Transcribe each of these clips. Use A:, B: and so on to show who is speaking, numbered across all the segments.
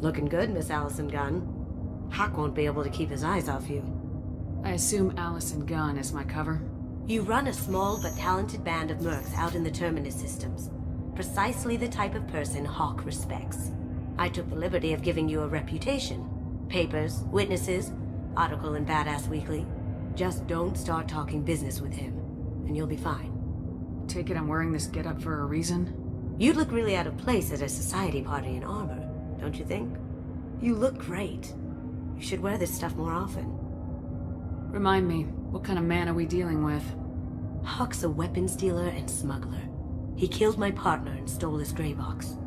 A: Looking good, Miss Allison Gunn. Hawk won't be able to keep his eyes off you.
B: I assume Allison Gunn is my cover?
A: You run a small but talented band of mercs out in the Terminus systems. Precisely the type of person Hawk respects. I took the liberty of giving you a reputation. Papers, witnesses, article in Badass Weekly. Just don't start talking business with him, and you'll be fine.
B: Take it I'm wearing this getup for a reason?
A: You'd look really out of place at a society party in armor, don't you think? You look great. You should wear this stuff more often.
B: Remind me, what kind of man are we dealing with?
A: Hawk's a weapons dealer and smuggler. He killed my partner and stole his gray box.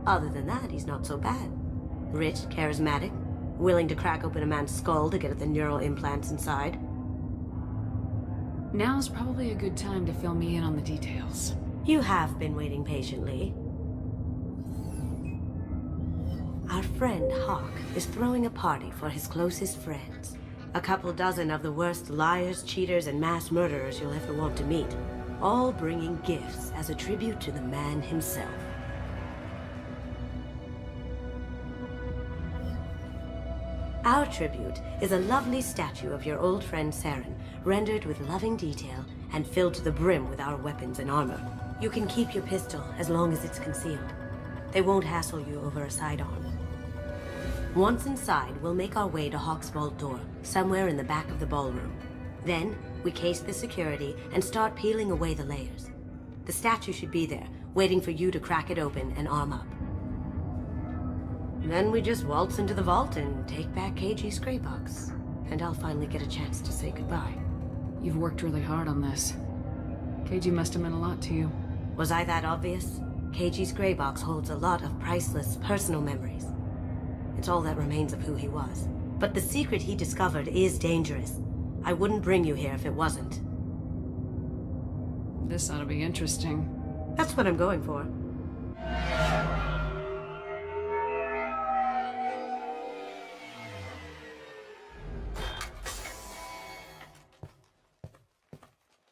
A: Other than that, he's not so bad. Rich, charismatic, willing to crack open a man's skull to get at the neural implants inside.
B: Now's probably a good time to fill me in on the details.
A: You have been waiting patiently. Our friend Hawk is throwing a party for his closest friends. A couple dozen of the worst liars, cheaters, and mass murderers you'll ever want to meet. All bringing gifts as a tribute to the man himself. Our tribute is a lovely statue of your old friend Saren, rendered with loving detail and filled to the brim with our weapons and armor. You can keep your pistol as long as it's concealed. They won't hassle you over a sidearm. Once inside, we'll make our way to Hawk's vault door, somewhere in the back of the ballroom. Then, we case the security and start peeling away the layers. The statue should be there, waiting for you to crack it open and arm up. Then we just waltz into the vault and take back KG's gray box. And I'll finally get a chance to say goodbye.
B: You've worked really hard on this. KG must have meant a lot to you.
A: Was I that obvious? KG's gray box holds a lot of priceless personal memories. It's all that remains of who he was. But the secret he discovered is dangerous. I wouldn't bring you here if it wasn't.
B: This ought to be interesting.
A: That's what I'm going for.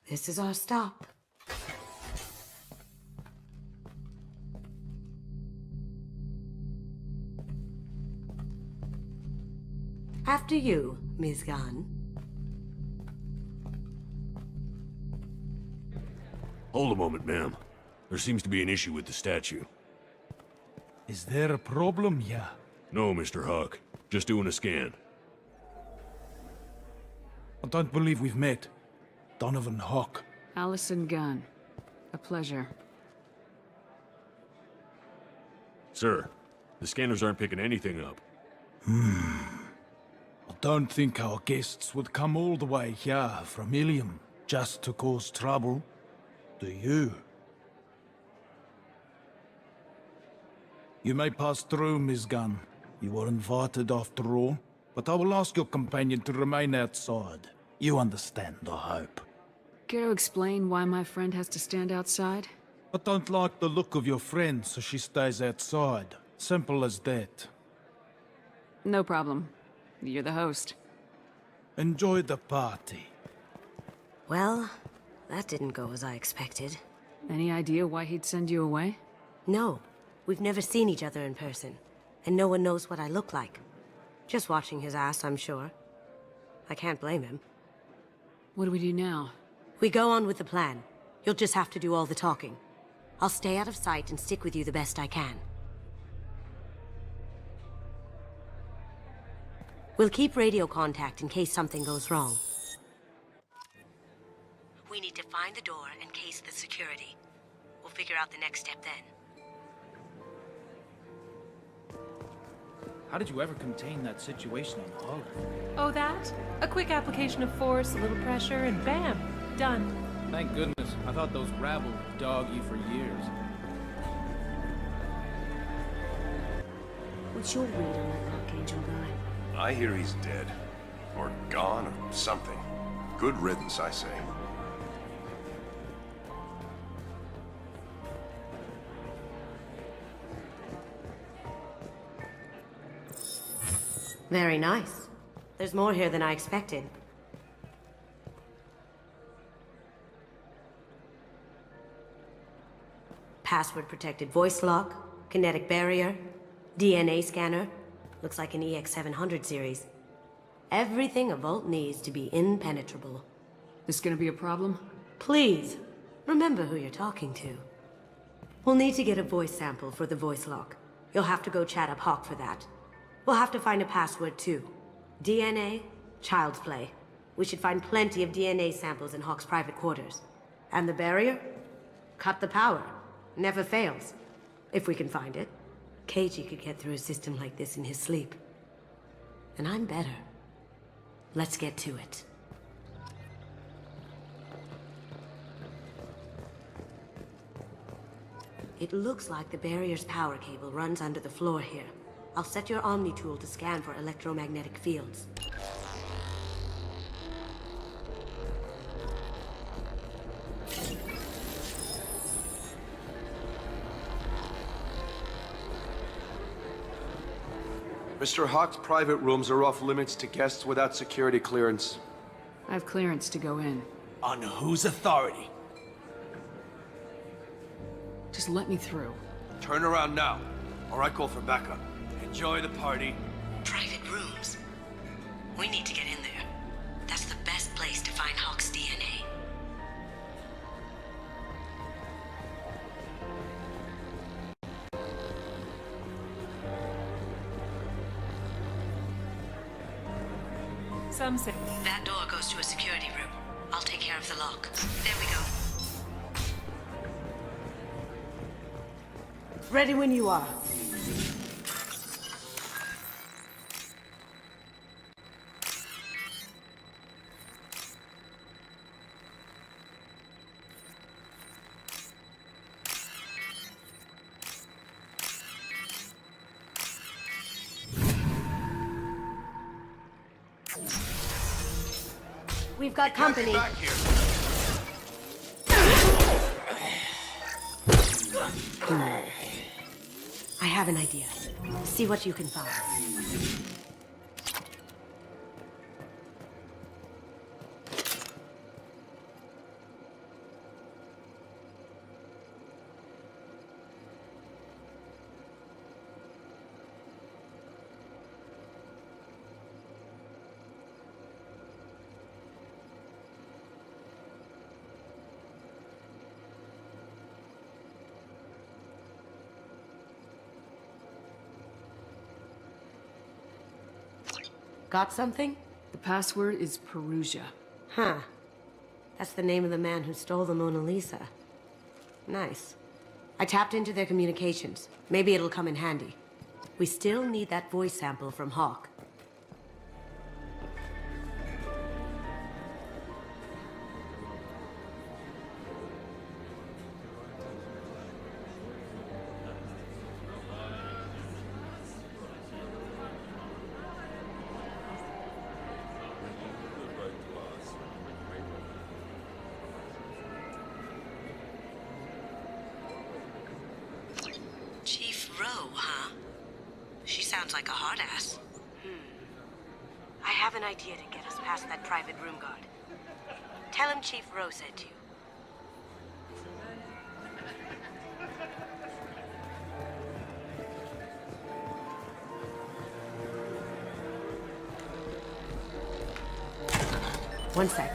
A: This is our stop. After you, Ms. Gunn.
C: Hold a moment, ma'am. There seems to be an issue with the statue.
D: Is there a problem here?
C: No, Mr. Hawk. Just doing a scan.
D: I don't believe we've met. Donovan Hawk.
B: Allison Gunn. A pleasure.
C: Sir, the scanners aren't picking anything up.
D: I don't think our guests would come all the way here from Ilium just to cause trouble. Do you? You may pass through, Miss Gunn. You were invited after all, but I will ask your companion to remain outside. You understand, I hope.
B: Care to explain why my friend has to stand outside?
D: I don't like the look of your friend, so she stays outside. Simple as that.
B: No problem. You're the host.
D: Enjoy the party.
A: Well, that didn't go as I expected.
B: Any idea why he'd send you away?
A: No, we've never seen each other in person, and no one knows what I look like. Just watching his ass, I'm sure. I can't blame him.
B: What do we do now?
A: We go on with the plan. You'll just have to do all the talking. I'll stay out of sight and stick with you the best I can. We'll keep radio contact in case something goes wrong. We need to find the door and case the security. We'll figure out the next step then.
E: How did you ever contain that situation on Hull?
F: Oh, that? A quick application of force, a little pressure, and bam! Done.
E: Thank goodness. I thought those rabble would dog you for years.
G: What's your read on that Archangel guy?
H: I hear he's dead. Or gone, or something. Good riddance, I say.
A: Very nice. There's more here than I expected. Password-protected voice lock, kinetic barrier, DNA scanner, Looks like an EX700 series. Everything a vault needs to be impenetrable.
B: This gonna be a problem?
A: Please, remember who you're talking to. We'll need to get a voice sample for the voice lock. You'll have to go chat up Hawk for that. We'll have to find a password too. DNA, child's play. We should find plenty of DNA samples in Hawk's private quarters. And the barrier? Cut the power. Never fails. If we can find it. KG could get through a system like this in his sleep. And I'm better. Let's get to it. It looks like the barrier's power cable runs under the floor here. I'll set your Omni tool to scan for electromagnetic fields.
I: Mr. Hawk's private rooms are off limits to guests without security clearance.
B: I have clearance to go in.
J: On whose authority?
B: Just let me through.
I: Turn around now, or I call for backup.
J: Enjoy the party.
A: Private rooms. We need to get in there. That's the best place to find Hawk's DNA.
F: Some say
A: That door goes to a security room. I'll take care of the lock. There we go. Ready when you are. We've got company.
H: Back here.
A: I have an idea. See what you can find. Got something?
B: The password is Perugia.
A: Huh. That's the name of the man who stole the Mona Lisa. Nice. I tapped into their communications. Maybe it'll come in handy. We still need that voice sample from Hawk. Sounds like a hard ass. I have an idea to get us past that private room guard. Tell him Chief Rowe sent you. One sec.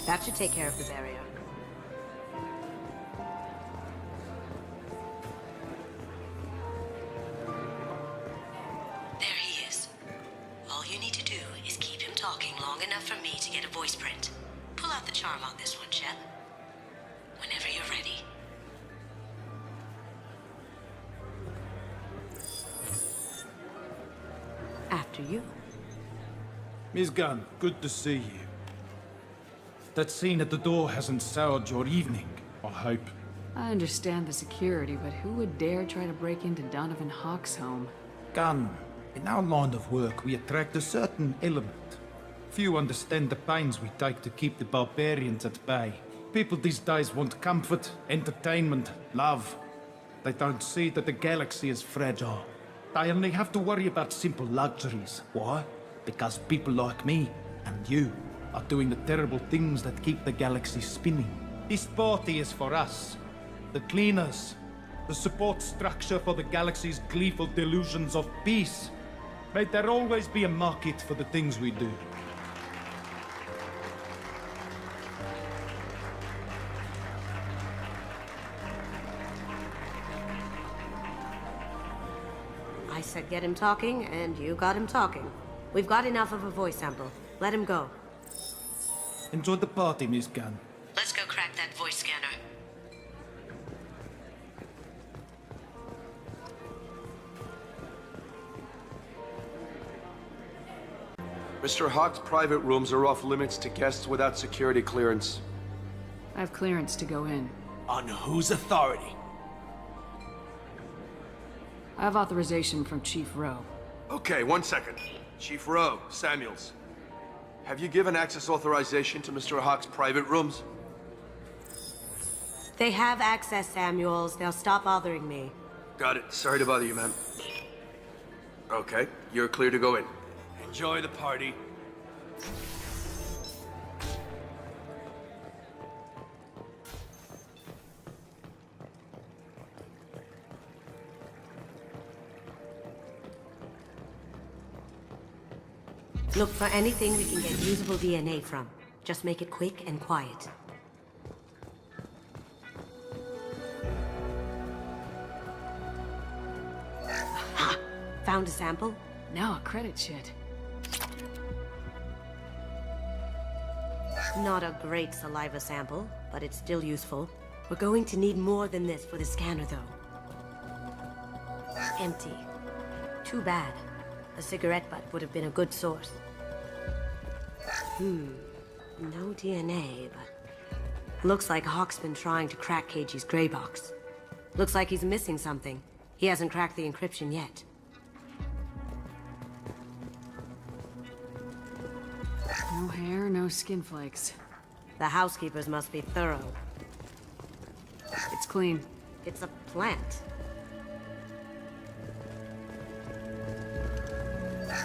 A: That should take care of the barrier. There he is. All you need to do is keep him talking long enough for me to get a voice print. Pull out the charm on this one, Shep. Whenever you're ready. After you.
D: Miss Gunn, good to see you. That scene at the door hasn't soured your evening, I hope.
B: I understand the security, but who would dare try to break into Donovan Hawk's home?
D: Gunn, in our line of work, we attract a certain element. Few understand the pains we take to keep the barbarians at bay. People these days want comfort, entertainment, love. They don't see that the galaxy is fragile. They only have to worry about simple luxuries. Why? Because people like me and you are doing the terrible things that keep the galaxy spinning. This party is for us. The cleaners, the the support structure for the galaxy's gleeful delusions of peace. May there always be a market for the things we do.
A: I said get him talking, and you got him talking. We've got enough of a voice sample. Let him go.
D: Enjoy the party, Miss Gunn.
A: Let's go crack that voice scanner.
I: Mr. Hawk's private rooms are off limits to guests without security clearance.
B: I have clearance to go in.
J: On whose authority?
B: I have authorization from Chief Rowe.
I: Okay, 1 second. Chief Rowe, Samuels. Have you given access authorization to Mr. Hawk's private rooms?
A: They have access, Samuels. They'll stop bothering me.
I: Got it. Sorry to bother you, ma'am. Okay, you're clear to go in.
J: Enjoy the party.
A: Look for anything we can get usable DNA from. Just make it quick and quiet. Ha! Found a sample?
B: Now a credit shit.
A: Not a great saliva sample, but it's still useful. We're going to need more than this for the scanner, though. Empty. Too bad. A cigarette butt would have been a good source. No DNA, but... Looks like Hawk's been trying to crack KG's gray box. Looks like he's missing something. He hasn't cracked the encryption yet.
B: No hair, no skin flakes.
A: The housekeepers must be thorough.
B: It's clean.
A: It's a plant.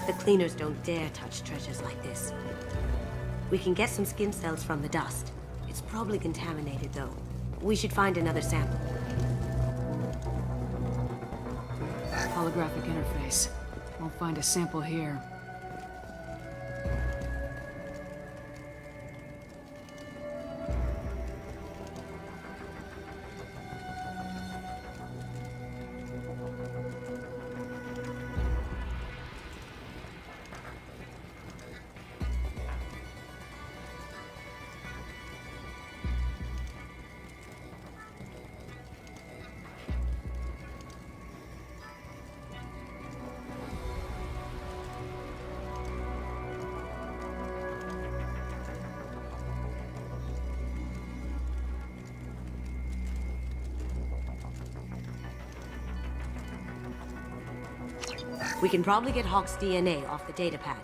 A: The cleaners don't dare touch treasures like this. We can get some skin cells from the dust. It's probably contaminated, though. We should find another sample.
B: Holographic interface. Won't find a sample here.
A: We can probably get Hawk's DNA off the datapad.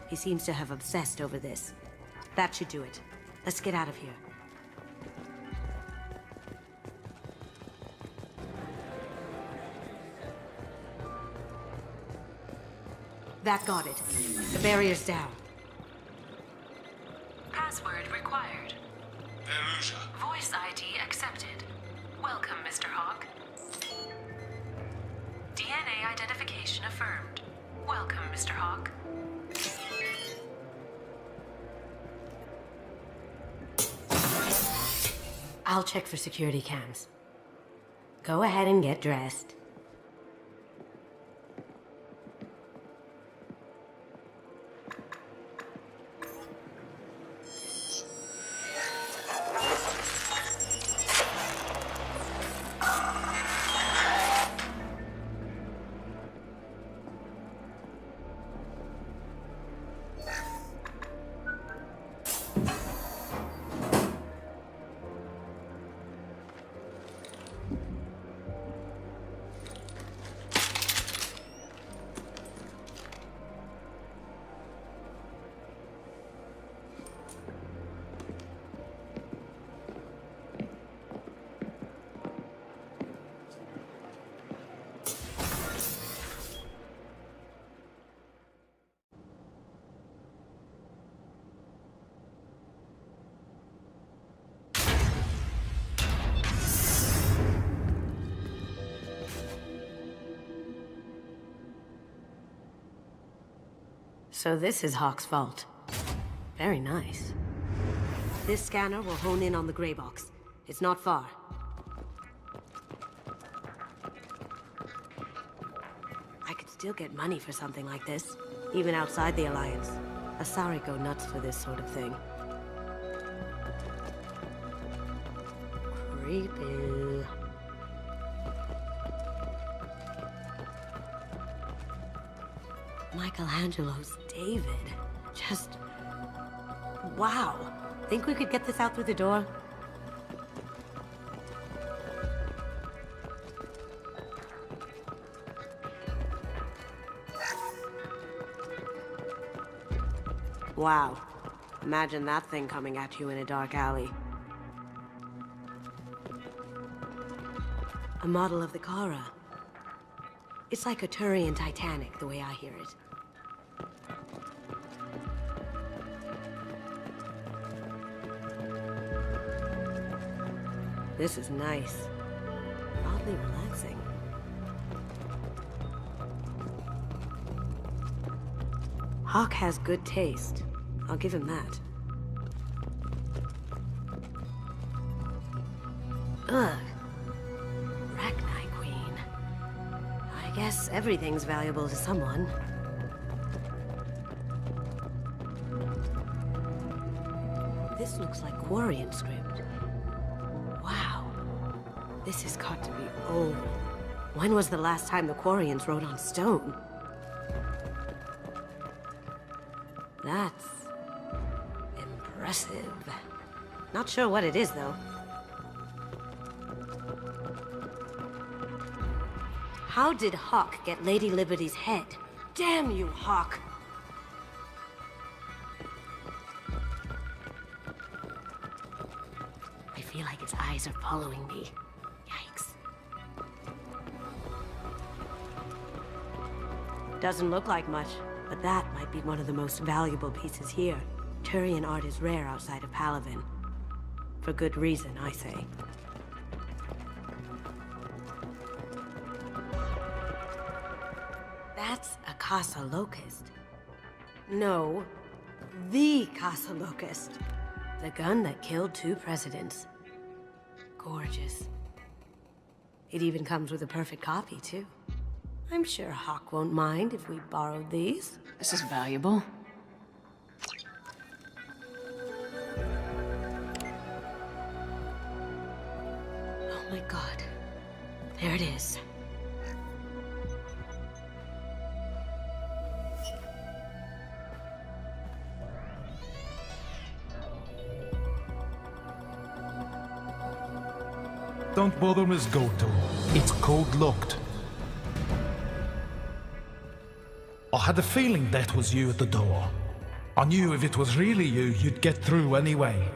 A: He seems to have obsessed over this. That should do it. Let's get out of here. That got it. The barrier's down.
K: Password required. Voice ID accepted. Welcome, Mr. Hawk. DNA identification affirmed. Welcome, Mr. Hawk.
A: I'll check for security cams. Go ahead and get dressed. So this is Hawk's vault. Very nice. This scanner will hone in on the gray box. It's not far. I could still get money for something like this, even outside the Alliance. Asari go nuts for this sort of thing. Creepy. Michelangelo's David. Just... wow. Think we could get this out through the door? Wow. Imagine that thing coming at you in a dark alley. A model of the Kara. It's like a Turian Titanic, the way I hear it. This is nice. Oddly relaxing. Hawk has good taste. I'll give him that. Ugh. Rachni Queen. I guess everything's valuable to someone. This looks like Quarian script. Wow. This has got to be old. When was the last time the Quarians wrote on stone? That's... impressive. Not sure what it is, though. How did Hawk get Lady Liberty's head? Damn you, Hawk! I feel like its eyes are following me. Yikes. Doesn't look like much, but that might be one of the most valuable pieces here. Turian art is rare outside of Palaven. For good reason, I say. That's a Casa Locust. No, the Casa Locust. The gun that killed 2 presidents. Gorgeous. It even comes with a perfect copy, too. I'm sure Hawk won't mind if we borrowed these.
B: This is valuable.
A: Oh my god. There it is.
D: Don't bother, Miss Goto. It's code-locked. I had a feeling that was you at the door. I knew if it was really you, you'd get through anyway.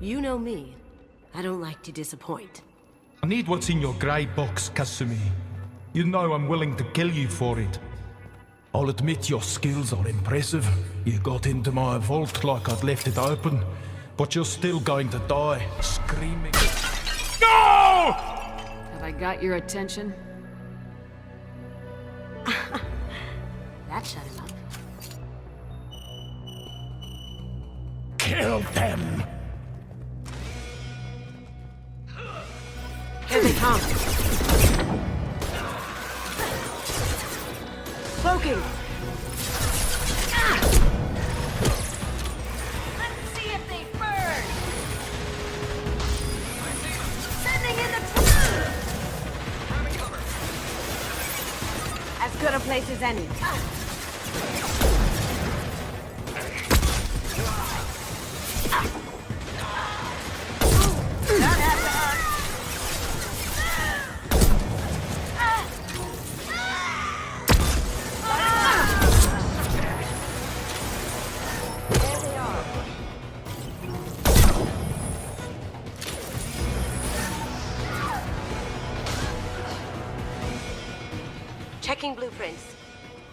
A: You know me. I don't like to disappoint.
D: I need what's in your grey box, Kasumi. You know I'm willing to kill you for it. I'll admit your skills are impressive. You got into my vault like I'd left it open, but you're still going to die, screaming. No!
B: Have I got your attention?
A: That shut him up.
D: Kill them!
A: Here they come. Cloaking!
K: Let's see if they burn! Sending in the...
A: As good a place as any. That had to hurt. There they are. Checking blueprints.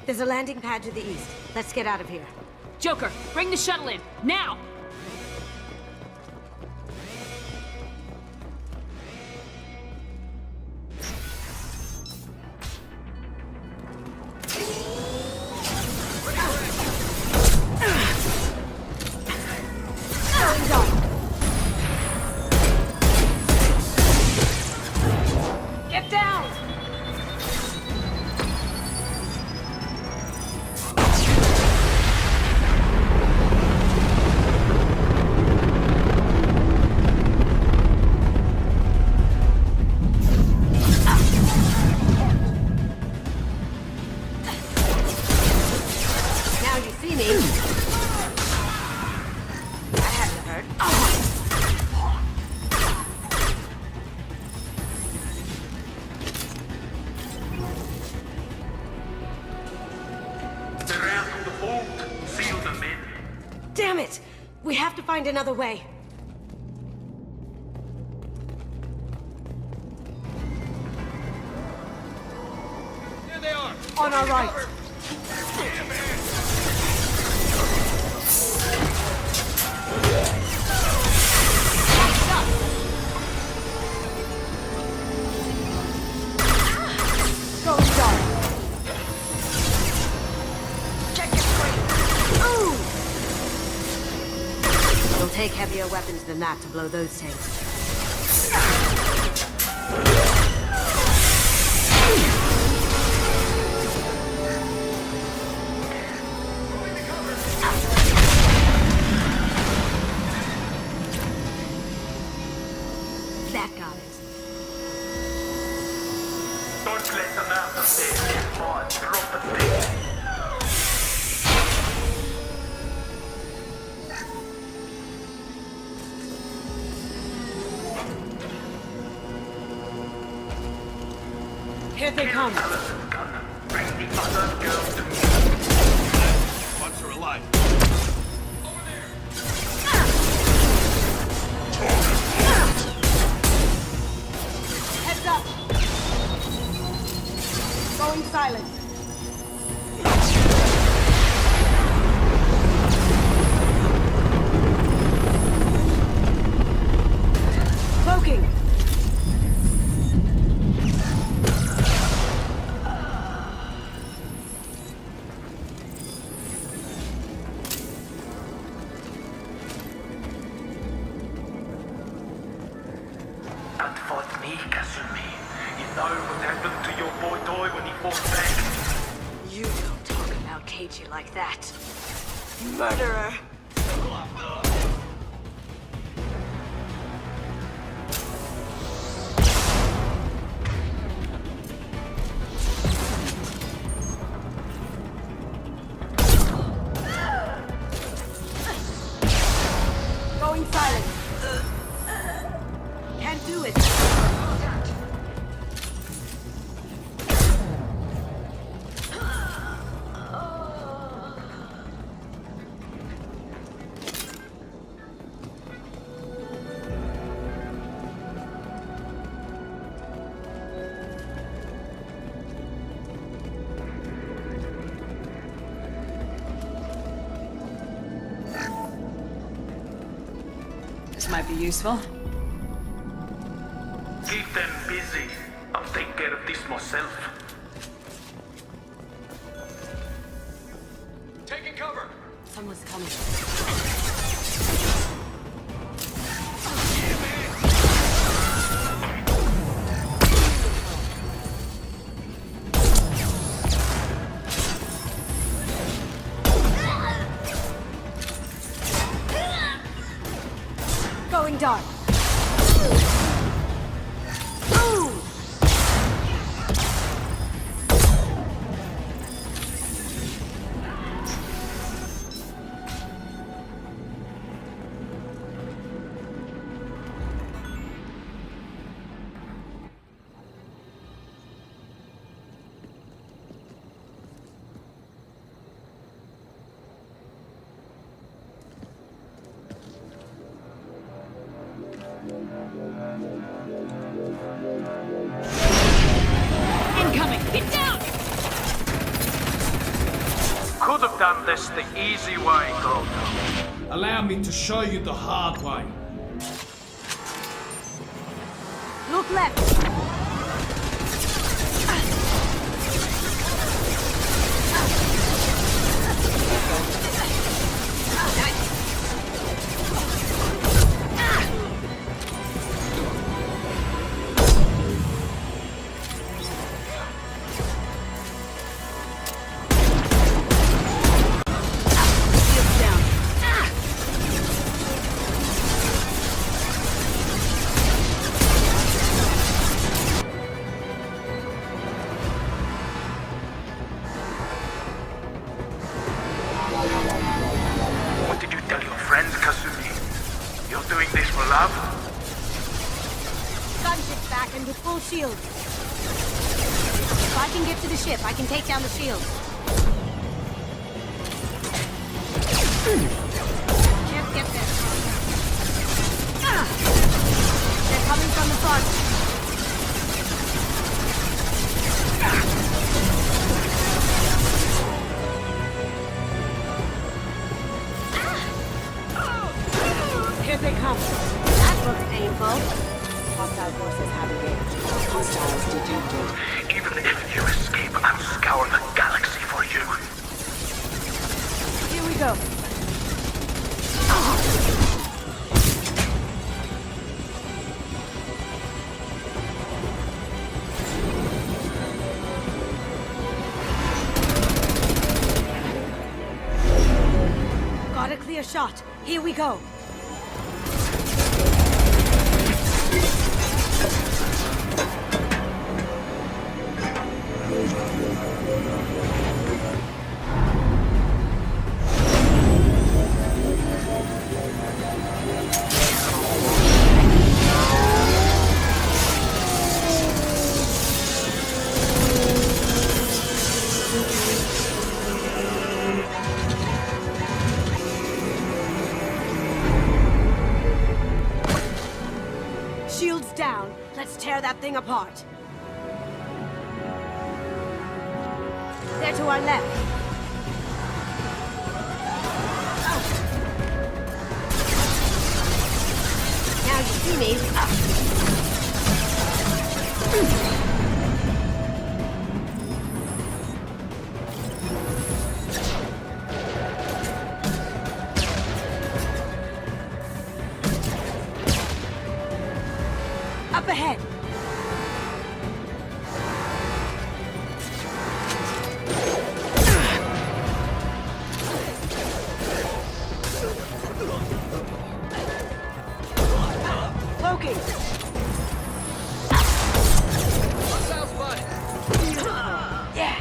A: There's a landing pad to the east. Let's get out of here.
B: Joker, bring the shuttle in, now!
A: Damn it! We have to find another way.
J: There they are!
A: On our right. Going dark. Check your screen. Ooh! It'll take heavier weapons than that to blow those tanks. That got it.
J: Don't let them out of there. Come on, drop the thing.
A: Here they come.
J: Bring the other girl to me.
I: Once are alive.
A: Heads up. Going silent. Cloaking.
J: That fought me, Kasumi. You know what happened to your boy Toy when he fought back?
A: You don't talk about Keiji like that. Murderer. Going silent. Can't do it.
B: This might be useful.
J: Keep them busy. I'll take care of this myself.
I: Taking cover.
A: Someone's coming. Going dark. Ooh!
B: Incoming! Get down!
J: Could have done this the easy way, Gold.
D: Allow me to show you the hard way.
A: Look left.
J: What did you tell your friends, Kasumi? You're doing this for love?
A: Gunship's back and with full shields. If I can get to the ship, I can take down the shield. they come. That looks painful. Hostile forces have engaged. Hostiles detected.
J: Even if you escape, I'll scour the galaxy for you.
A: Here we go. Got a clear shot. Here we go. Shields down. Let's tear that thing apart. They're to our left. Now you see me. Up ahead. Cloaking. Yeah.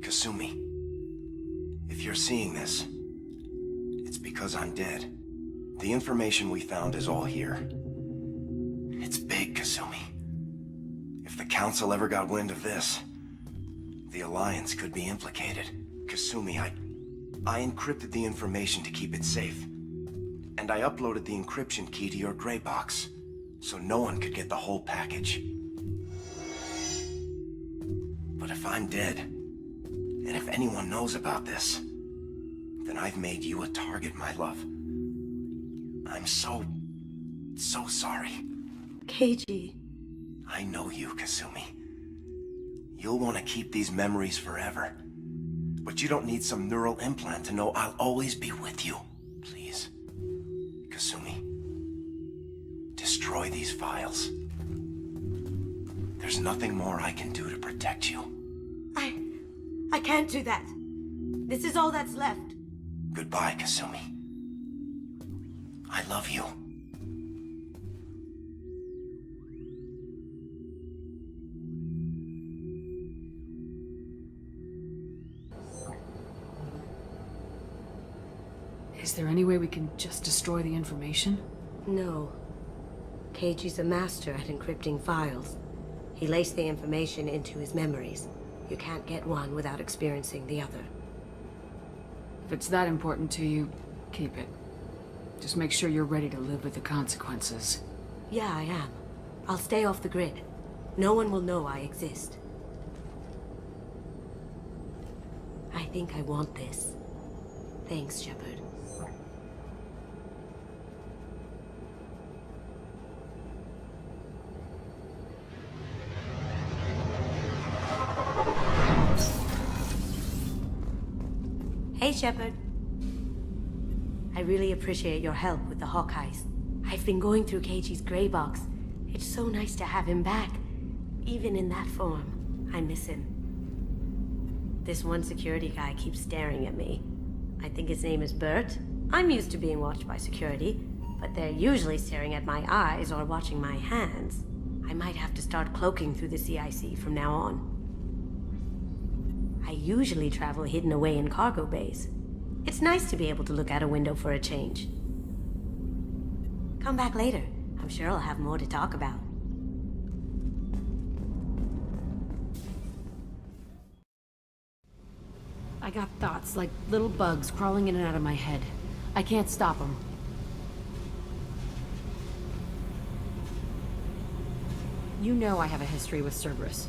H: Kasumi, if you're seeing this, it's because I'm dead. The information we found is all here. It's big, Kasumi. If the Council ever got wind of this, the Alliance could be implicated. Kasumi, I encrypted the information to keep it safe. And I uploaded the encryption key to your gray box, so no one could get the whole package. But if I'm dead, and if anyone knows about this, then I've made you a target, my love. I'm so sorry.
A: KG.
H: I know you, Kasumi. You'll want to keep these memories forever. But you don't need some neural implant to know I'll always be with you. Please. Kasumi. Destroy these files. There's nothing more I can do to protect you.
A: I can't do that. This is all that's left.
H: Goodbye, Kasumi. I love you.
B: Is there any way we can just destroy the information?
A: No. Keiji's a master at encrypting files. He laced the information into his memories. You can't get one without experiencing the other.
B: If it's that important to you, keep it. Just make sure you're ready to live with the consequences.
A: Yeah, I am. I'll stay off the grid. No one will know I exist. I think I want this. Thanks, Shepard. Hey, Shepard. I really appreciate your help with the Hawkeyes. I've been going through Keiji's gray box. It's so nice to have him back. Even in that form, I miss him. This one security guy keeps staring at me. I think his name is Bert. I'm used to being watched by security, but they're usually staring at my eyes or watching my hands. I might have to start cloaking through the CIC from now on. I usually travel hidden away in cargo bays. It's nice to be able to look out a window for a change. Come back later. I'm sure I'll have more to talk about.
G: I got thoughts like little bugs crawling in and out of my head. I can't stop them. You know I have a history with Cerberus.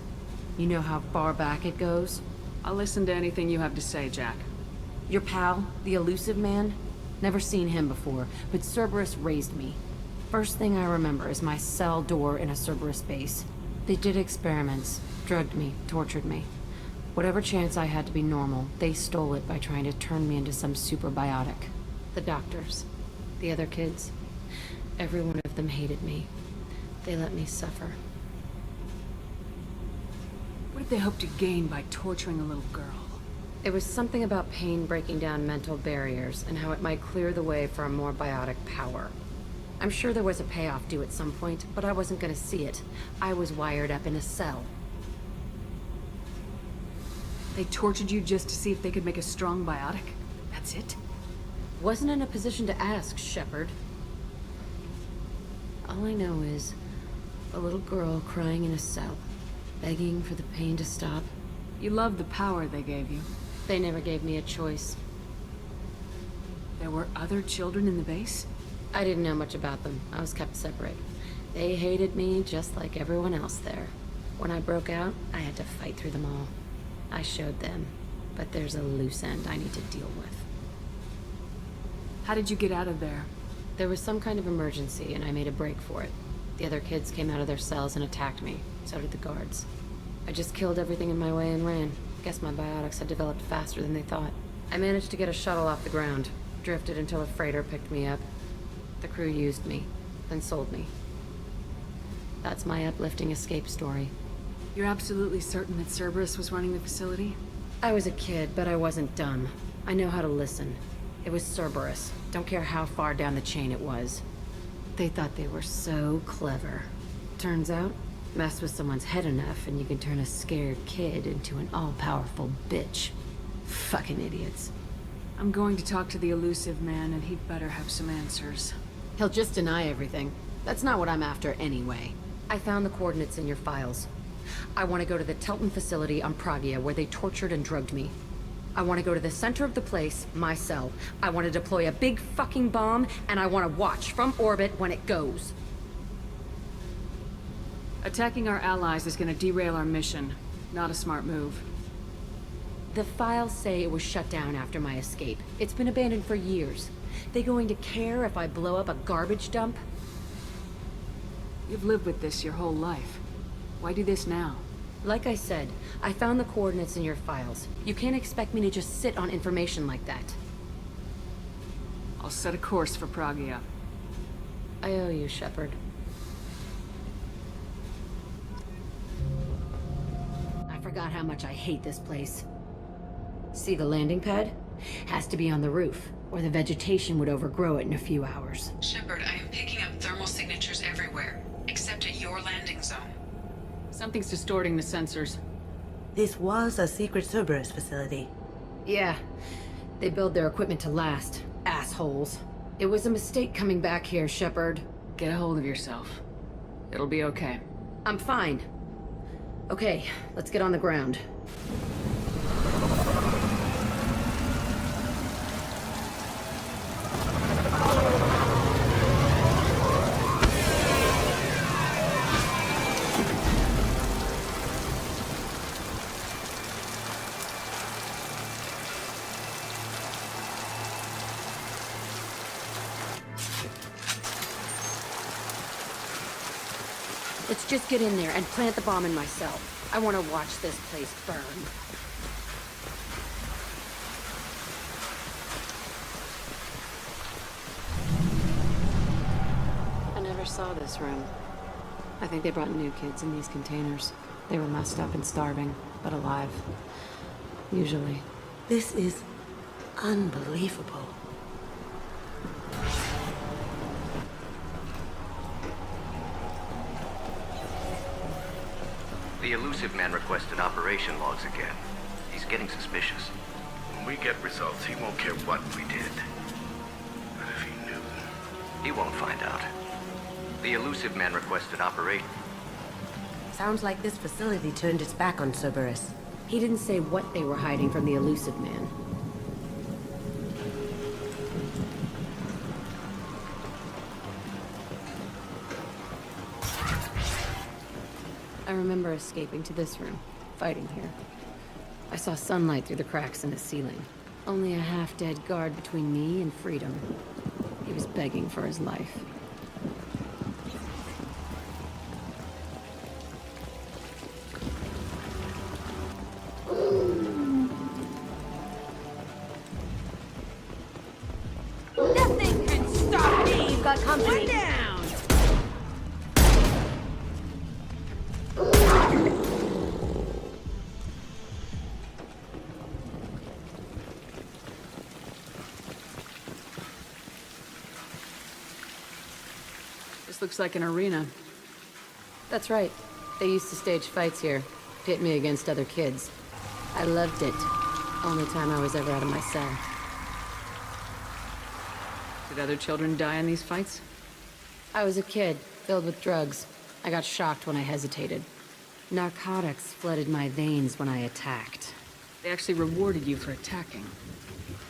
G: You know how far back it goes?
B: I'll listen to anything you have to say, Jack.
G: Your pal, the elusive man? Never seen him before, but Cerberus raised me. First thing I remember is my cell door in a Cerberus base. They did experiments, drugged me, tortured me. Whatever chance I had to be normal, they stole it by trying to turn me into some superbiotic. The doctors, the other kids, every one of them hated me. They let me suffer.
B: What did they hope to gain by torturing a little girl?
G: It was something about pain breaking down mental barriers and how it might clear the way for a more biotic power. I'm sure there was a payoff due at some point, but I wasn't gonna see it. I was wired up in a cell.
B: They tortured you just to see if they could make a strong biotic? That's it?
G: Wasn't in a position to ask, Shepard. All I know is a little girl crying in a cell, begging for the pain to stop.
B: You loved the power they gave you.
G: They never gave me a choice.
B: There were other children in the base?
G: I didn't know much about them. I was kept separate. They hated me just like everyone else there. When I broke out, I had to fight through them all. I showed them, but there's a loose end I need to deal with.
B: How did you get out of there?
G: There was some kind of emergency, and I made a break for it. The other kids came out of their cells and attacked me. So did the guards. I just killed everything in my way and ran. Guess my biotics had developed faster than they thought. I managed to get a shuttle off the ground. Drifted until a freighter picked me up. The crew used me, then sold me. That's my uplifting escape story.
B: You're absolutely certain that Cerberus was running the facility?
G: I was a kid, but I wasn't dumb. I know how to listen. It was Cerberus. Don't care how far down the chain it was. They thought they were so clever. Turns out, mess with someone's head enough and you can turn a scared kid into an all-powerful bitch. Fucking idiots.
B: I'm going to talk to the elusive man, and he'd better have some answers.
G: He'll just deny everything. That's not what I'm after anyway. I found the coordinates in your files. I want to go to the Telton facility on Pragia where they tortured and drugged me. I want to go to the center of the place, my cell. I want to deploy a big fucking bomb, and I want to watch from orbit when it goes.
B: Attacking our allies is going to derail our mission. Not a smart move.
G: The files say it was shut down after my escape. It's been abandoned for years. They going to care if I blow up a garbage dump?
B: You've lived with this your whole life. Why do this now?
G: Like I said, I found the coordinates in your files. You can't expect me to just sit on information like that.
B: I'll set a course for Pragia.
G: I owe you, Shepard. I forgot how much I hate this place. See the landing pad? Has to be on the roof, or the vegetation would overgrow it in a few hours.
K: Shepard, I am picking up thermal signatures everywhere, except at your landing zone.
B: Something's distorting the sensors.
A: This was a secret Cerberus facility.
G: Yeah, they build their equipment to last. Assholes. It was a mistake coming back here, Shepard.
B: Get a hold of yourself. It'll be okay.
G: I'm fine. Okay, let's get on the ground. Let's just get in there and plant the bomb in my cell. I want to watch this place burn. I never saw this room. I think they brought new kids in these containers. They were messed up and starving, but alive. Usually.
A: This is unbelievable.
L: The elusive man requested operation logs again. He's getting suspicious.
J: When we get results, he won't care what we did. But if he knew...
L: He won't find out. The elusive man requested operation.
A: Sounds like this facility turned its back on Cerberus.
G: He didn't say what they were hiding from the elusive man. I remember escaping to this room, fighting here. I saw sunlight through the cracks in the ceiling. Only a half-dead guard between me and freedom. He was begging for his life.
A: Nothing can stop me! You've got company. One down!
B: This looks like an arena.
G: That's right. They used to stage fights here, pit me against other kids. I loved it. Only time I was ever out of my cell.
B: Did other children die in these fights?
G: I was a kid, filled with drugs. I got shocked when I hesitated. Narcotics flooded my veins when I attacked.
B: They actually rewarded you for attacking.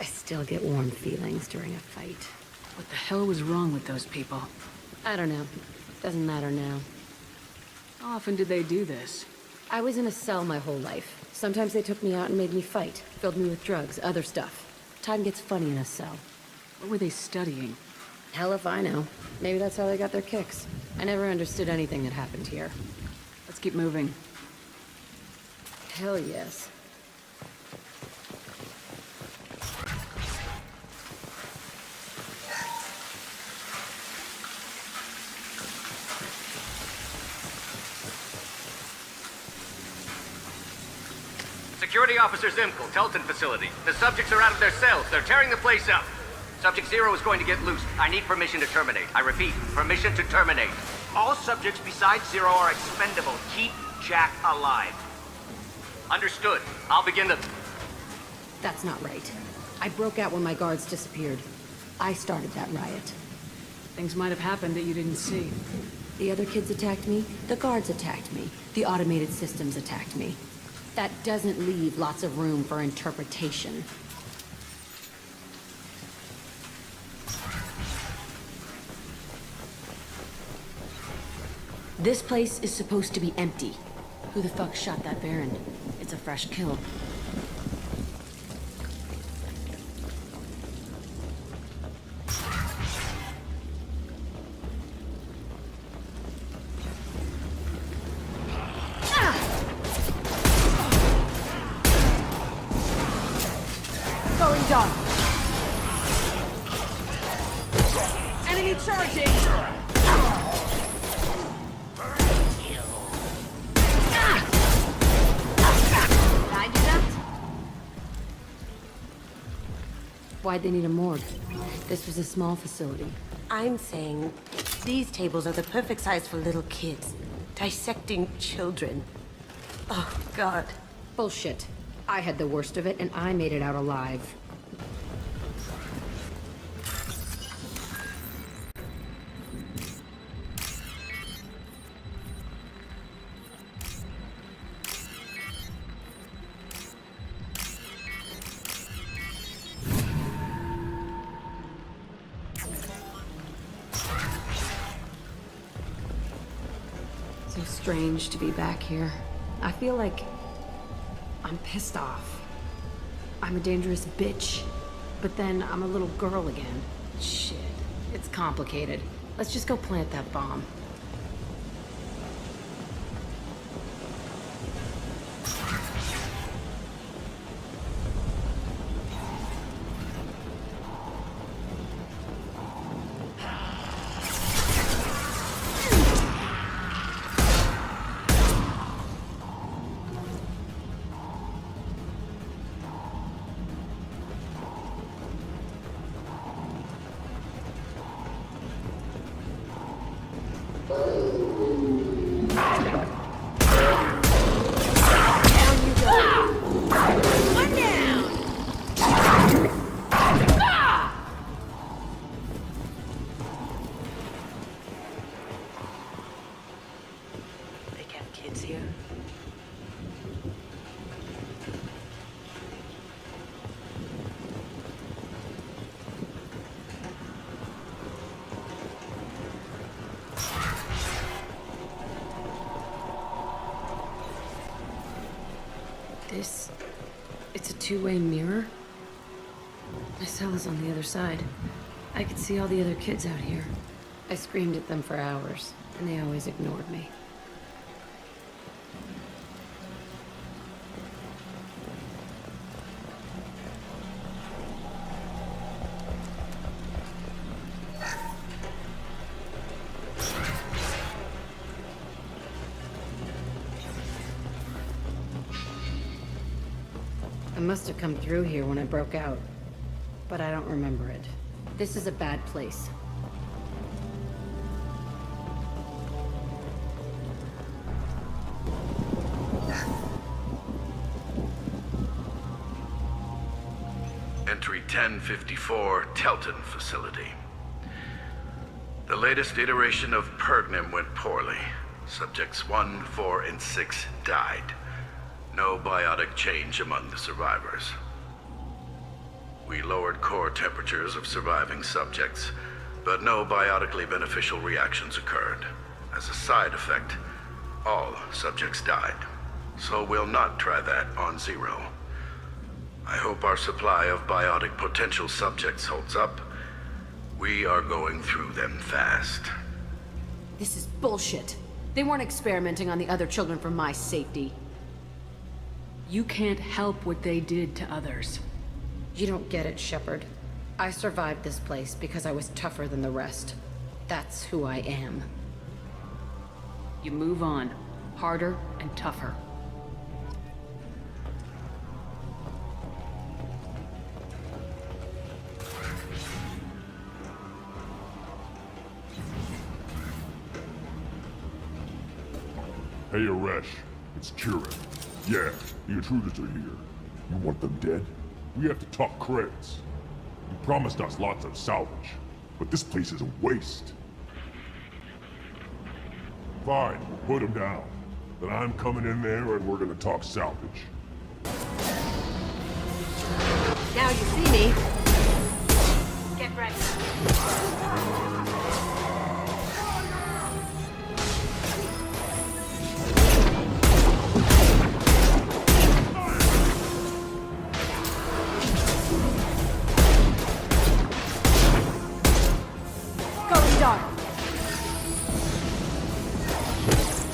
G: I still get warm feelings during a fight.
B: What the hell was wrong with those people?
G: I don't know. Doesn't matter now.
B: How often did they do this?
G: I was in a cell my whole life. Sometimes they took me out and made me fight. Filled me with drugs, other stuff. Time gets funny in a cell.
B: What were they studying?
G: Hell if I know. Maybe that's how they got their kicks. I never understood anything that happened here.
B: Let's keep moving.
G: Hell yes.
L: Security Officer Zimkel, Telton facility. The subjects are out of their cells. They're tearing the place up. Subject Zero is going to get loose. I need permission to terminate. I repeat, permission to terminate.
J: All subjects besides Zero are expendable. Keep Jack alive.
L: Understood. I'll begin the...
G: That's not right. I broke out when my guards disappeared. I started that riot.
B: Things might have happened that you didn't see.
G: The other kids attacked me. The guards attacked me. The automated systems attacked me. That doesn't leave lots of room for interpretation. This place is supposed to be empty. Who the fuck shot that Baron? It's a fresh kill. Going dark. Enemy charging! Why'd they need a morgue? This was a small facility.
A: I'm saying these tables are the perfect size for little kids. Dissecting children. Oh, God.
G: Bullshit. I had the worst of it, and I made it out alive. So strange to be back here. I feel like I'm pissed off. I'm a dangerous bitch. But then I'm a little girl again. Shit. It's complicated. Let's just go plant that bomb. It's a two-way mirror? My cell is on the other side. I could see all the other kids out here. I screamed at them for hours, and they always ignored me. I must have come through here when I broke out, but I don't remember it. This is a bad place.
M: Entry 1054, Telton Facility. The latest iteration of Pergnum went poorly. Subjects 1, 4, and 6 died. No biotic change among the survivors. We lowered core temperatures of surviving subjects, but no biotically beneficial reactions occurred. As a side effect, all subjects died. So we'll not try that on Zero. I hope our supply of biotic potential subjects holds up. We are going through them fast.
G: This is bullshit. They weren't experimenting on the other children for my safety.
B: You can't help what they did to others.
G: You don't get it, Shepard. I survived this place because I was tougher than the rest. That's who I am.
B: You move on. Harder and tougher.
C: Hey, Aresh. It's Kira. Yeah, the intruders are here. You want them dead? We have to talk credits. You promised us lots of salvage, but this place is a waste. Fine, we'll put them down. Then I'm coming in there and we're gonna talk salvage.
A: Now you see me. Get ready.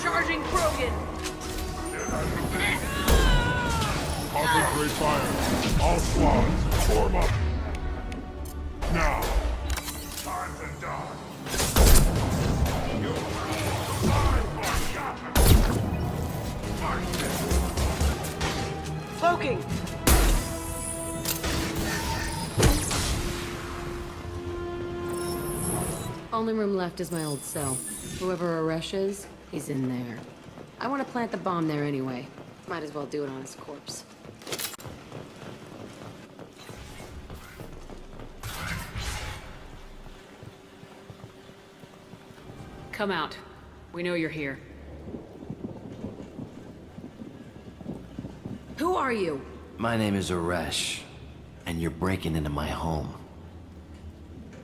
G: Charging Krogan!
C: Concentrate fire. All squads, form up. Now. Time to die. You
G: Cloaking! Only room left is my old cell. Whoever Aresh is, he's in there. I want to plant the bomb there anyway. Might as well do it on his corpse.
B: Come out. We know you're here.
G: Who are you?
N: My name is Aresh, and you're breaking into my home.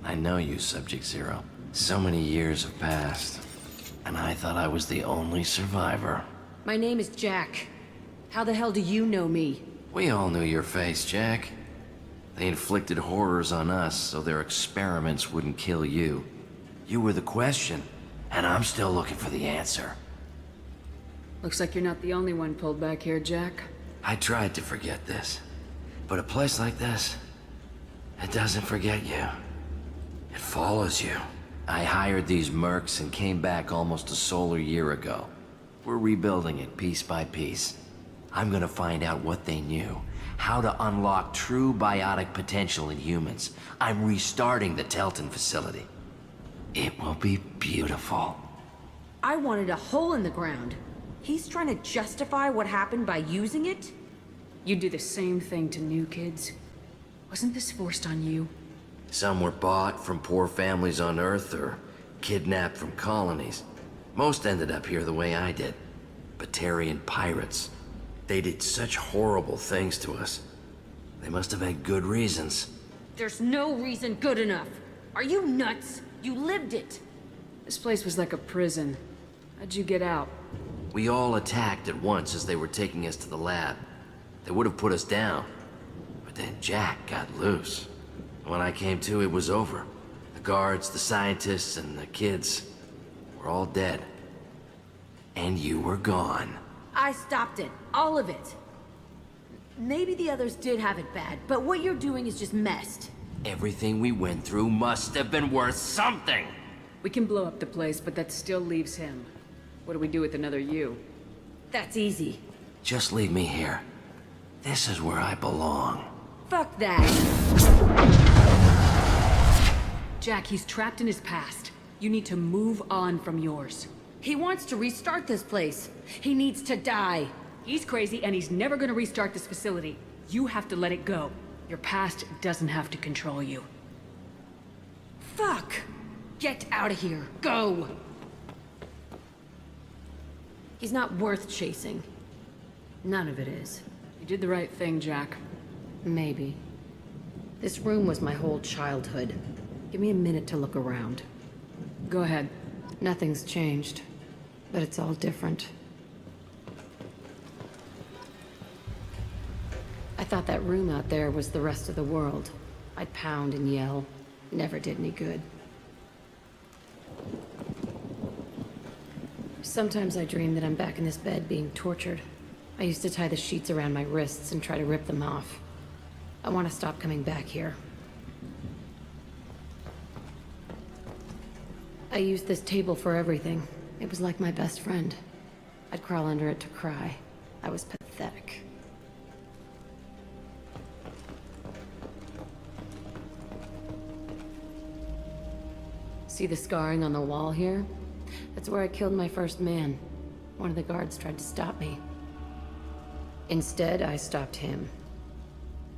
N: I know you, Subject Zero. So many years have passed, and I thought I was the only survivor.
G: My name is Jack. How the hell do you know me?
N: We all knew your face, Jack. They inflicted horrors on us so their experiments wouldn't kill you. You were the question, and I'm still looking for the answer.
B: Looks like you're not the only one pulled back here, Jack.
N: I tried to forget this, but a place like this, it doesn't forget you. It follows you. I hired these mercs and came back almost a solar year ago. We're rebuilding it piece by piece. I'm gonna find out what they knew, how to unlock true biotic potential in humans. I'm restarting the Telton facility. It will be beautiful.
G: I wanted a hole in the ground. He's trying to justify what happened by using it?
B: You do the same thing to new kids. Wasn't this forced on you?
N: Some were bought from poor families on Earth or kidnapped from colonies. Most ended up here the way I did. Batarian pirates. They did such horrible things to us. They must have had good reasons.
G: There's no reason good enough. Are you nuts? You lived it.
B: This place was like a prison. How'd you get out?
N: We all attacked at once as they were taking us to the lab. They would have put us down, then Jack got loose. When I came to, it was over. The guards, the scientists, and the kids were all dead. And you were gone.
G: I stopped it. All of it. Maybe the others did have it bad, but what you're doing is just messed.
N: Everything we went through must have been worth something!
B: We can blow up the place, but that still leaves him. What do we do with another you?
G: That's easy.
N: Just leave me here. This is where I belong.
G: Fuck that.
B: Jack, he's trapped in his past. You need to move on from yours.
G: He wants to restart this place. He needs to die.
B: He's crazy, and he's never gonna restart this facility. You have to let it go. Your past doesn't have to control you.
G: Fuck! Get out of here. Go! He's not worth chasing. None of it is.
B: You did the right thing, Jack.
G: Maybe. This room was my whole childhood. Give me a minute to look around.
B: Go ahead.
G: Nothing's changed, but it's all different. I thought that room out there was the rest of the world. I'd pound and yell. Never did any good. Sometimes I dream that I'm back in this bed being tortured. I used to tie the sheets around my wrists and try to rip them off. I want to stop coming back here. I used this table for everything. It was like my best friend. I'd crawl under it to cry. I was pathetic. See the scarring on the wall here? That's where I killed my first man. One of the guards tried to stop me. Instead, I stopped him.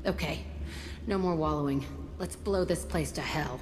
G: Okay, no more wallowing. Let's blow this place to hell.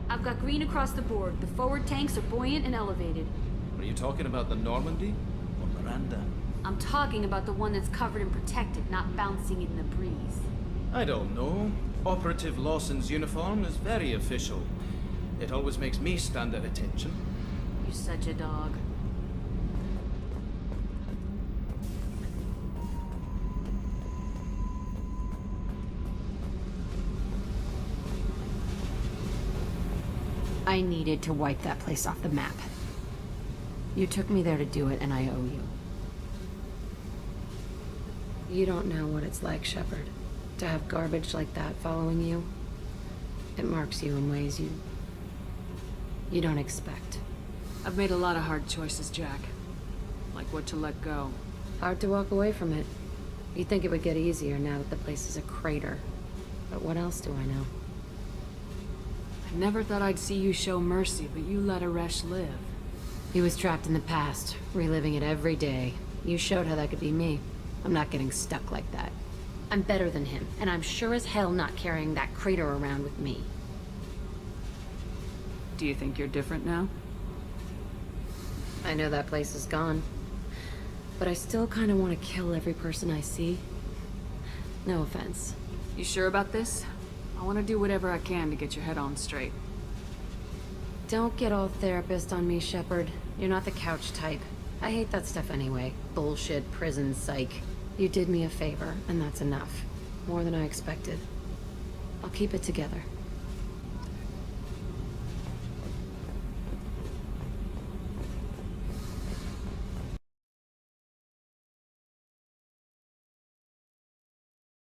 O: I've got green across the board. The forward tanks are buoyant and elevated.
E: Are you talking about the Normandy? Or Miranda?
O: I'm talking about the one that's covered and protected, not bouncing in the breeze.
E: I don't know. Operative Lawson's uniform is very official. It always makes me stand at attention.
O: You're such a dog.
G: I needed to wipe that place off the map. You took me there to do it, and I owe you. You don't know what it's like, Shepard. To have garbage like that following you. It marks you in ways you don't expect.
B: I've made a lot of hard choices, Jack. Like what to let go.
G: Hard to walk away from it. You'd think it would get easier now that the place is a crater. But what else do I know?
B: I never thought I'd see you show mercy, but you let Aresh live.
G: He was trapped in the past, reliving it every day. You showed how that could be me. I'm not getting stuck like that. I'm better than him, and I'm sure as hell not carrying that crater around with me.
B: Do you think you're different now?
G: I know that place is gone. But I still kind of want to kill every person I see. No offense.
B: You sure about this? I want to do whatever I can to get your head on straight.
G: Don't get all therapist on me, Shepard. You're not the couch type. I hate that stuff anyway. Bullshit, prison, psych. You did me a favor, and that's enough. More than I expected. I'll keep it together.